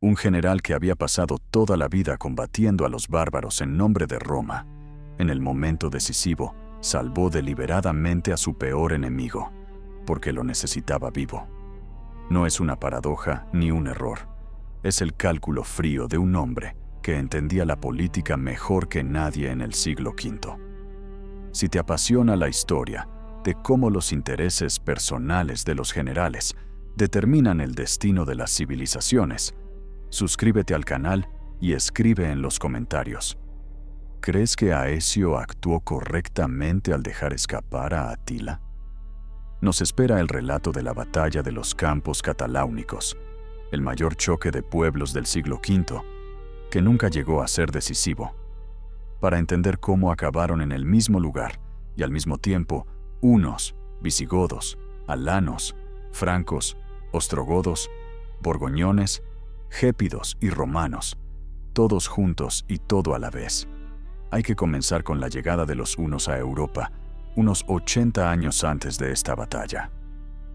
un general que había pasado toda la vida combatiendo a los bárbaros en nombre de Roma, en el momento decisivo, salvó deliberadamente a su peor enemigo, porque lo necesitaba vivo. No es una paradoja ni un error. Es el cálculo frío de un hombre que entendía la política mejor que nadie en el siglo V. Si te apasiona la historia de cómo los intereses personales de los generales determinan el destino de las civilizaciones, suscríbete al canal y escribe en los comentarios. ¿Crees que Aecio actuó correctamente al dejar escapar a Atila? Nos espera el relato de la batalla de los Campos Cataláunicos, el mayor choque de pueblos del siglo V, que nunca llegó a ser decisivo, para entender cómo acabaron en el mismo lugar y al mismo tiempo hunos, visigodos, alanos, francos, ostrogodos, borgoñones, gépidos y romanos, todos juntos y todo a la vez. Hay que comenzar con la llegada de los hunos a Europa, unos 80 años antes de esta batalla.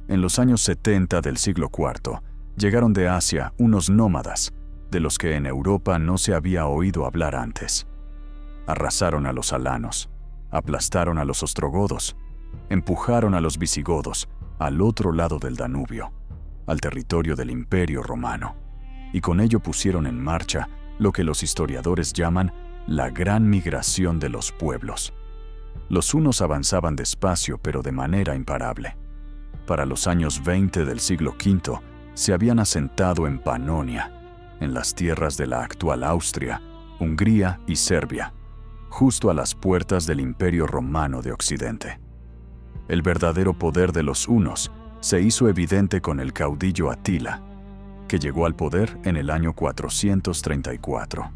En los años 70 del siglo IV, llegaron de Asia unos nómadas, de los que en Europa no se había oído hablar antes. Arrasaron a los alanos, aplastaron a los ostrogodos, empujaron a los visigodos al otro lado del Danubio, al territorio del Imperio Romano, y con ello pusieron en marcha lo que los historiadores llaman la gran migración de los pueblos. Los hunos avanzaban despacio pero de manera imparable. Para los años 20 del siglo V, se habían asentado en Panonia, en las tierras de la actual Austria, Hungría y Serbia, justo a las puertas del Imperio Romano de Occidente. El verdadero poder de los hunos se hizo evidente con el caudillo Atila, que llegó al poder en el año 434.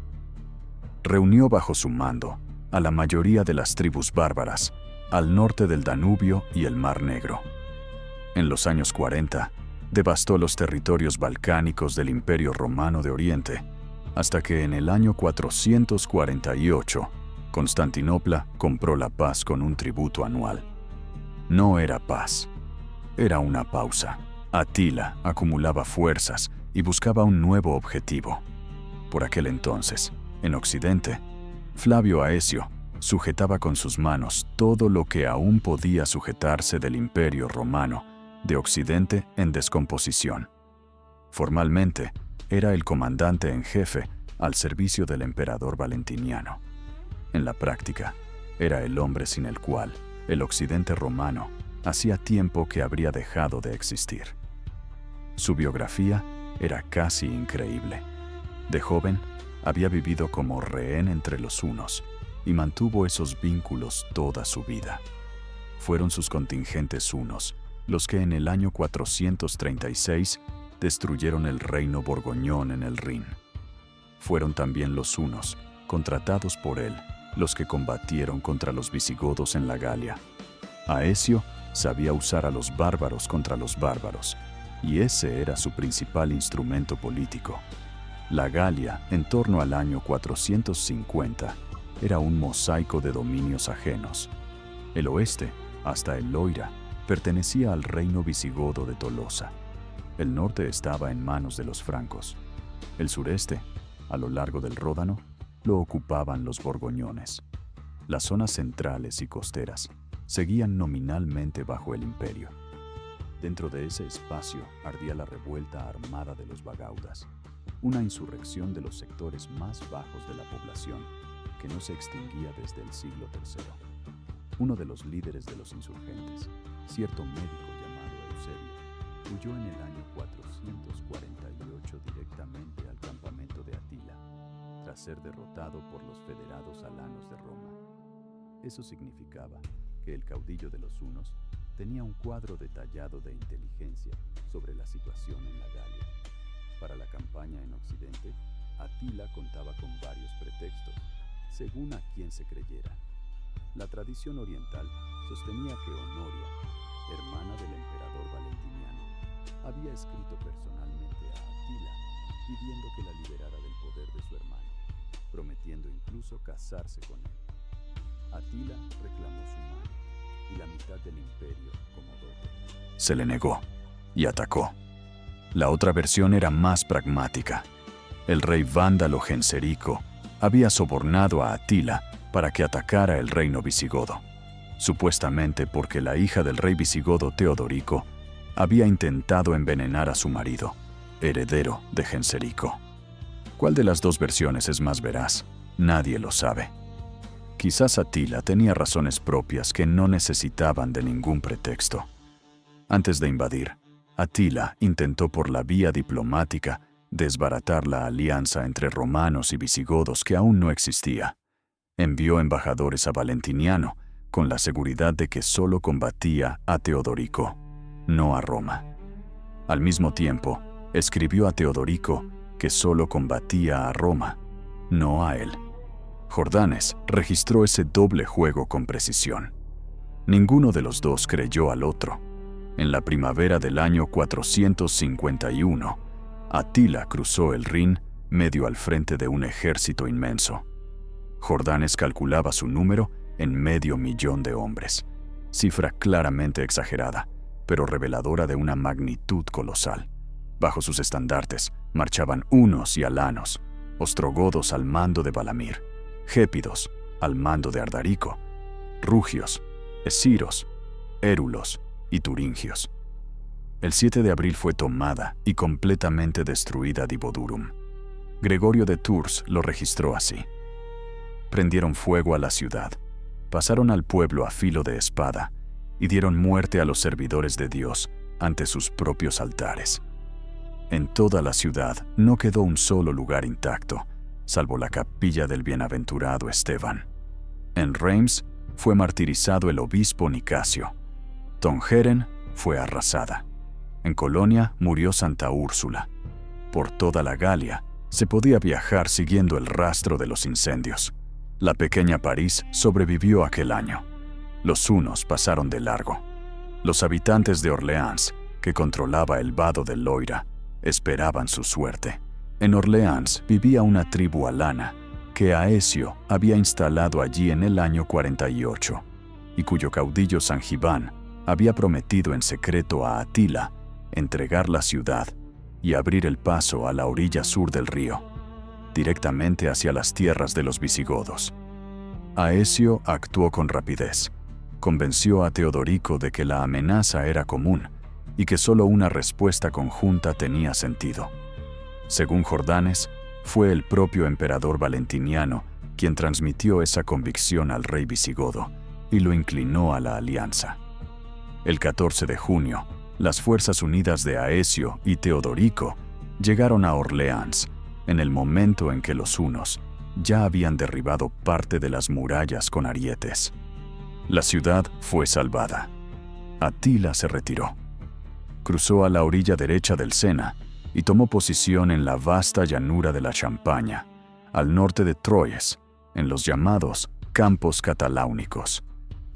Reunió bajo su mando a la mayoría de las tribus bárbaras al norte del Danubio y el Mar Negro. En los años 40, devastó los territorios balcánicos del Imperio Romano de Oriente, hasta que en el año 448, Constantinopla compró la paz con un tributo anual. No era paz, era una pausa. Atila acumulaba fuerzas y buscaba un nuevo objetivo. Por aquel entonces, en Occidente, Flavio Aecio sujetaba con sus manos todo lo que aún podía sujetarse del Imperio Romano de Occidente en descomposición. Formalmente, era el comandante en jefe al servicio del emperador Valentiniano. En la práctica, era el hombre sin el cual el Occidente romano hacía tiempo que habría dejado de existir. Su biografía era casi increíble. De joven, había vivido como rehén entre los hunos y mantuvo esos vínculos toda su vida. Fueron sus contingentes hunos los que en el año 436 destruyeron el reino borgoñón en el Rin. Fueron también los hunos, contratados por él, los que combatieron contra los visigodos en la Galia. Aecio sabía usar a los bárbaros contra los bárbaros, y ese era su principal instrumento político. La Galia, en torno al año 450, era un mosaico de dominios ajenos. El oeste, hasta el Loira, pertenecía al reino visigodo de Tolosa. El norte estaba en manos de los francos. El sureste, a lo largo del Ródano, lo ocupaban los borgoñones. Las zonas centrales y costeras seguían nominalmente bajo el imperio. Dentro de ese espacio ardía la revuelta armada de los bagaudas, una insurrección de los sectores más bajos de la población que no se extinguía desde el siglo III. Uno de los líderes de los insurgentes, cierto médico llamado Eusebio, huyó en el año 448 directamente al campamento de Atila, tras ser derrotado por los federados alanos de Roma. Eso significaba que el caudillo de los hunos tenía un cuadro detallado de inteligencia sobre la situación en la Galia. Para la campaña en Occidente, Atila contaba con varios pretextos, según a quien se creyera. La tradición oriental sostenía que Honoria, hermana del emperador Valentiniano, había escrito personalmente a Atila pidiendo que la liberara del poder de su hermano, prometiendo incluso casarse con él. Atila reclamó su mano y la mitad del imperio como dote. Se le negó y atacó. La otra versión era más pragmática. el rey vándalo Genserico había sobornado a Atila para que atacara el reino visigodo, supuestamente porque la hija del rey visigodo Teodorico había intentado envenenar a su marido, heredero de Genserico. ¿Cuál de las dos versiones es más veraz? Nadie lo sabe. Quizás Atila tenía razones propias que no necesitaban de ningún pretexto. Antes de invadir, Atila intentó por la vía diplomática desbaratar la alianza entre romanos y visigodos que aún no existía. Envió embajadores a Valentiniano con la seguridad de que solo combatía a Teodorico, no a Roma. Al mismo tiempo, escribió a Teodorico que solo combatía a Roma, no a él. Jordanes registró ese doble juego con precisión. Ninguno de los dos creyó al otro. En la primavera del año 451, Atila cruzó el Rin medio al frente de un ejército inmenso. Jordanes calculaba su número en 500,000 de hombres, cifra claramente exagerada, pero reveladora de una magnitud colosal. Bajo sus estandartes marchaban hunos y alanos, ostrogodos al mando de Balamir, gépidos al mando de Ardarico, rugios, esiros, érulos y turingios. El 7 de abril fue tomada y completamente destruida Divodurum. Gregorio de Tours lo registró así. Prendieron fuego a la ciudad, pasaron al pueblo a filo de espada y dieron muerte a los servidores de Dios ante sus propios altares. En toda la ciudad no quedó un solo lugar intacto, salvo la capilla del bienaventurado Esteban. En Reims fue martirizado el obispo Nicasio. Tongeren fue arrasada. En Colonia murió Santa Úrsula. Por toda la Galia se podía viajar siguiendo el rastro de los incendios. La pequeña París sobrevivió aquel año. Los hunos pasaron de largo. Los habitantes de Orleans, que controlaba el vado del Loira, esperaban su suerte. En Orleans vivía una tribu alana que Aecio había instalado allí en el año 48 y cuyo caudillo Sangibán había prometido en secreto a Atila entregar la ciudad y abrir el paso a la orilla sur del río, directamente hacia las tierras de los visigodos. Aecio actuó con rapidez. Convenció a Teodorico de que la amenaza era común y que solo una respuesta conjunta tenía sentido. Según Jordanes, fue el propio emperador Valentiniano quien transmitió esa convicción al rey visigodo y lo inclinó a la alianza. El 14 de junio, las fuerzas unidas de Aecio y Teodorico llegaron a Orleans, en el momento en que los hunos ya habían derribado parte de las murallas con arietes. La ciudad fue salvada. Atila se retiró. Cruzó a la orilla derecha del Sena y tomó posición en la vasta llanura de la Champaña, al norte de Troyes, en los llamados Campos Cataláunicos.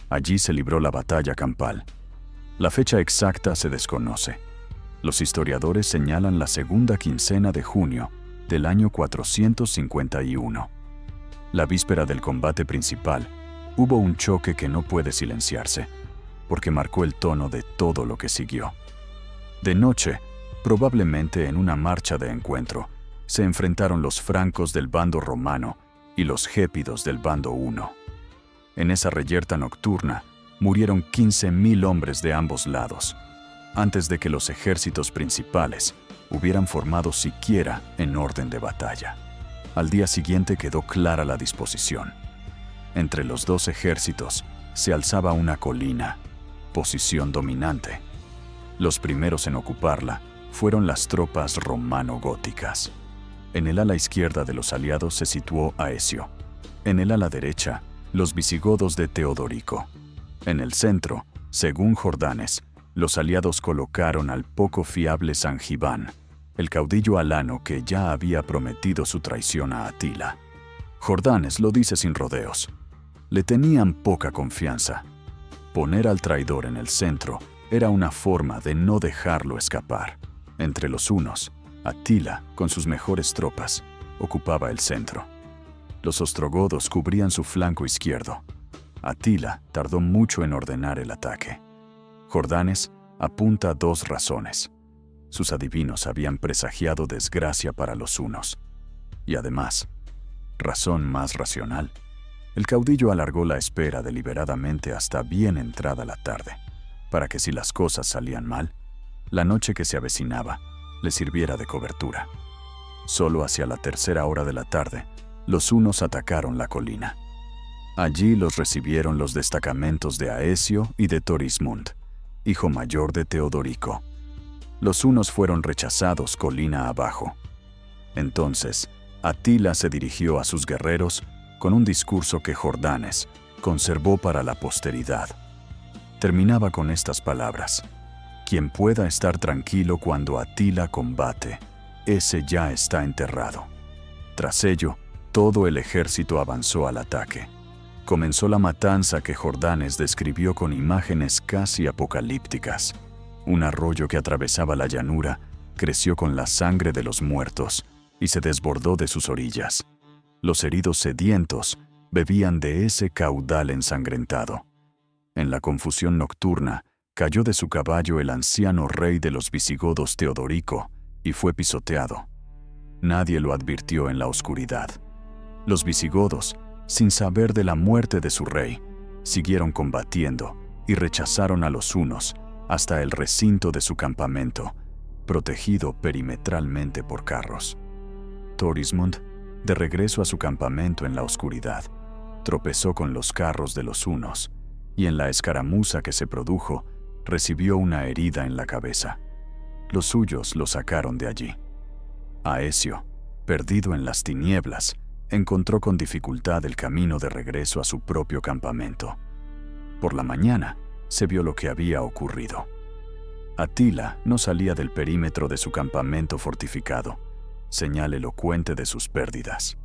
Allí se libró la batalla campal. La fecha exacta se desconoce. Los historiadores señalan la segunda quincena de junio del año 451. La víspera del combate principal, hubo un choque que no puede silenciarse, porque marcó el tono de todo lo que siguió. De noche, probablemente en una marcha de encuentro, se enfrentaron los francos del bando romano y los gépidos del bando huno. En esa reyerta nocturna, murieron 15,000 hombres de ambos lados, antes de que los ejércitos principales hubieran formado siquiera en orden de batalla. Al día siguiente quedó clara la disposición. Entre los dos ejércitos se alzaba una colina, posición dominante. Los primeros en ocuparla fueron las tropas romano-góticas. En el ala izquierda de los aliados se situó Aecio. En el ala derecha, los visigodos de Teodorico. En el centro, según Jordanes, los aliados colocaron al poco fiable Sangibán, el caudillo alano que ya había prometido su traición a Atila. Jordanes lo dice sin rodeos. Le tenían poca confianza. Poner al traidor en el centro era una forma de no dejarlo escapar. Entre los hunos, Atila, con sus mejores tropas, ocupaba el centro. Los ostrogodos cubrían su flanco izquierdo. Atila tardó mucho en ordenar el ataque. Jordanes apunta a 2 razones. Sus adivinos habían presagiado desgracia para los hunos. Y además, razón más racional, el caudillo alargó la espera deliberadamente hasta bien entrada la tarde, para que si las cosas salían mal, la noche que se avecinaba le sirviera de cobertura. Solo hacia la tercera hora de la tarde, los hunos atacaron la colina. Allí los recibieron los destacamentos de Aecio y de Torismund, hijo mayor de Teodorico. Los hunos fueron rechazados colina abajo. Entonces, Atila se dirigió a sus guerreros con un discurso que Jordanes conservó para la posteridad. Terminaba con estas palabras: quien pueda estar tranquilo cuando Atila combate, ese ya está enterrado. Tras ello, todo el ejército avanzó al ataque. Comenzó la matanza que Jordanes describió con imágenes casi apocalípticas. Un arroyo que atravesaba la llanura creció con la sangre de los muertos y se desbordó de sus orillas. Los heridos sedientos bebían de ese caudal ensangrentado. En la confusión nocturna, cayó de su caballo el anciano rey de los visigodos Teodorico y fue pisoteado. Nadie lo advirtió en la oscuridad. Los visigodos, sin saber de la muerte de su rey, siguieron combatiendo y rechazaron a los hunos hasta el recinto de su campamento, protegido perimetralmente por carros. Torismund, de regreso a su campamento en la oscuridad, tropezó con los carros de los hunos y en la escaramuza que se produjo, recibió una herida en la cabeza. Los suyos lo sacaron de allí. Aecio, perdido en las tinieblas, encontró con dificultad el camino de regreso a su propio campamento. Por la mañana, se vio lo que había ocurrido. Atila no salía del perímetro de su campamento fortificado, señal elocuente de sus pérdidas.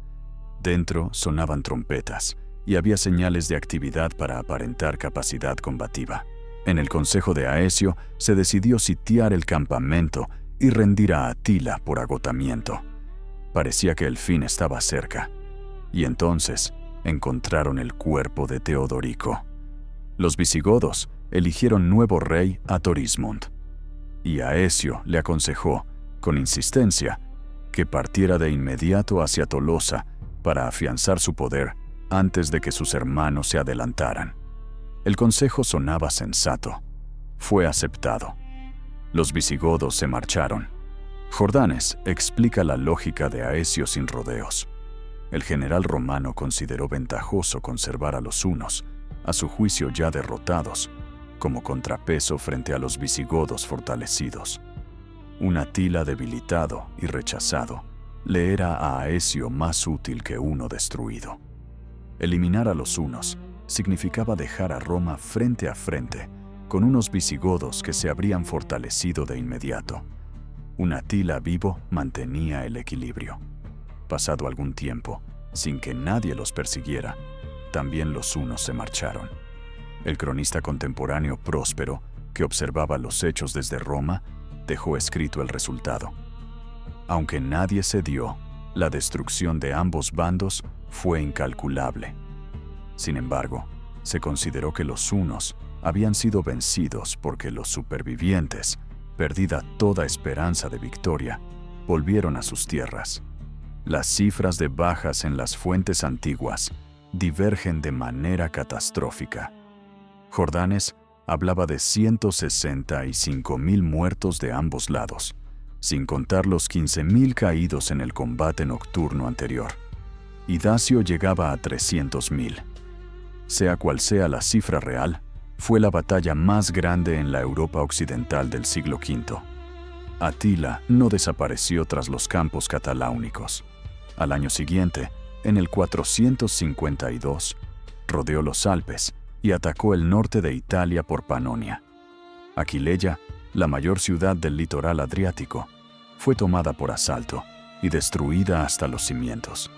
Dentro sonaban trompetas y había señales de actividad para aparentar capacidad combativa. En el consejo de Aecio se decidió sitiar el campamento y rendir a Atila por agotamiento. Parecía que el fin estaba cerca, y entonces encontraron el cuerpo de Teodorico. Los visigodos eligieron nuevo rey a Torismund, y Aecio le aconsejó, con insistencia, que partiera de inmediato hacia Tolosa para afianzar su poder antes de que sus hermanos se adelantaran. El consejo sonaba sensato. Fue aceptado. Los visigodos se marcharon. Jordanes explica la lógica de Aecio sin rodeos. El general romano consideró ventajoso conservar a los hunos, a su juicio ya derrotados, como contrapeso frente a los visigodos fortalecidos. Un Atila debilitado y rechazado le era a Aecio más útil que uno destruido. Eliminar a los hunos significaba dejar a Roma frente a frente con unos visigodos que se habrían fortalecido de inmediato. Un Atila vivo mantenía el equilibrio. Pasado algún tiempo, sin que nadie los persiguiera, también los hunos se marcharon. El cronista contemporáneo Próspero, que observaba los hechos desde Roma, dejó escrito el resultado. Aunque nadie cedió, la destrucción de ambos bandos fue incalculable. Sin embargo, se consideró que los hunos habían sido vencidos porque los supervivientes, perdida toda esperanza de victoria, volvieron a sus tierras. Las cifras de bajas en las fuentes antiguas divergen de manera catastrófica. Jordanes hablaba de 165.000 muertos de ambos lados, sin contar los 15.000 caídos en el combate nocturno anterior. Y Dacio llegaba a 300.000. Sea cual sea la cifra real, fue la batalla más grande en la Europa occidental del siglo V. Atila no desapareció tras los campos cataláunicos. Al año siguiente, en el 452, rodeó los Alpes y atacó el norte de Italia por Panonia. Aquileia, la mayor ciudad del litoral adriático, fue tomada por asalto y destruida hasta los cimientos.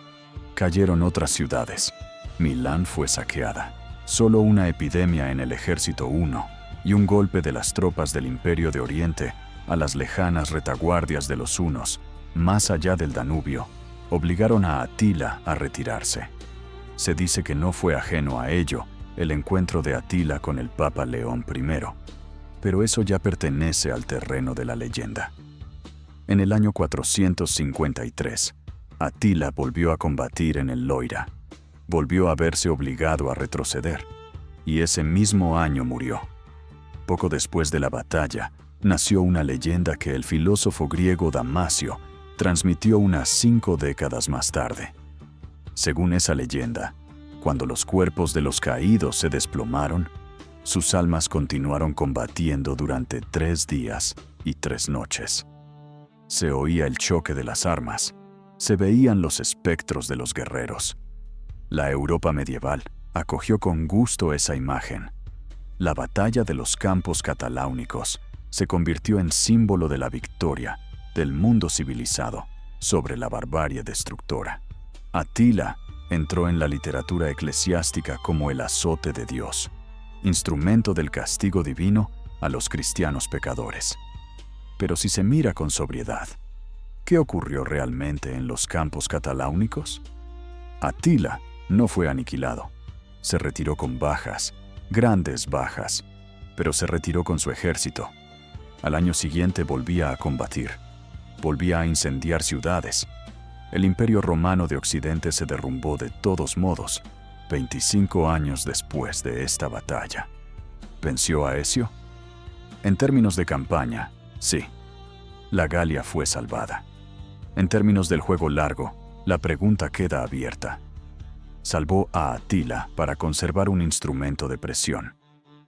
Cayeron otras ciudades. Milán fue saqueada. Solo una epidemia en el ejército huno y un golpe de las tropas del Imperio de Oriente a las lejanas retaguardias de los hunos, más allá del Danubio, obligaron a Atila a retirarse. Se dice que no fue ajeno a ello el encuentro de Atila con el Papa León I, pero eso ya pertenece al terreno de la leyenda. En el año 453, Atila volvió a combatir en el Loira. Volvió a verse obligado a retroceder, y ese mismo año murió. Poco después de la batalla, nació una leyenda que el filósofo griego Damasio transmitió unas 5 décadas más tarde. Según esa leyenda, cuando los cuerpos de los caídos se desplomaron, sus almas continuaron combatiendo durante 3 días y 3 noches. Se oía el choque de las armas, se veían los espectros de los guerreros. La Europa medieval acogió con gusto esa imagen. La batalla de los campos cataláunicos se convirtió en símbolo de la victoria del mundo civilizado sobre la barbarie destructora. Atila entró en la literatura eclesiástica como el azote de Dios, instrumento del castigo divino a los cristianos pecadores. Pero si se mira con sobriedad, ¿qué ocurrió realmente en los campos cataláunicos? Atila no fue aniquilado. Se retiró con bajas, grandes bajas, pero se retiró con su ejército. Al año siguiente volvía a combatir, volvía a incendiar ciudades. El Imperio Romano de Occidente se derrumbó de todos modos, 25 años después de esta batalla. ¿Venció a Aecio? En términos de campaña, sí. La Galia fue salvada. En términos del juego largo, la pregunta queda abierta. Salvó a Atila para conservar un instrumento de presión,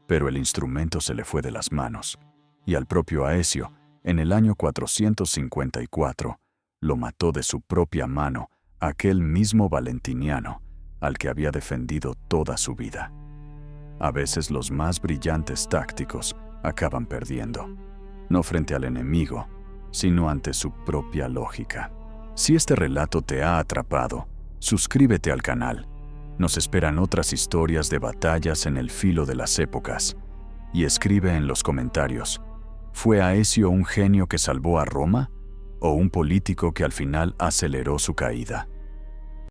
pero el instrumento se le fue de las manos, y al propio Aecio, en el año 454, lo mató de su propia mano aquel mismo Valentiniano al que había defendido toda su vida. A veces los más brillantes tácticos acaban perdiendo, no frente al enemigo, sino ante su propia lógica. Si este relato te ha atrapado, suscríbete al canal. Nos esperan otras historias de batallas en el filo de las épocas. Y escribe en los comentarios, ¿fue Aecio un genio que salvó a Roma? ¿O un político que al final aceleró su caída?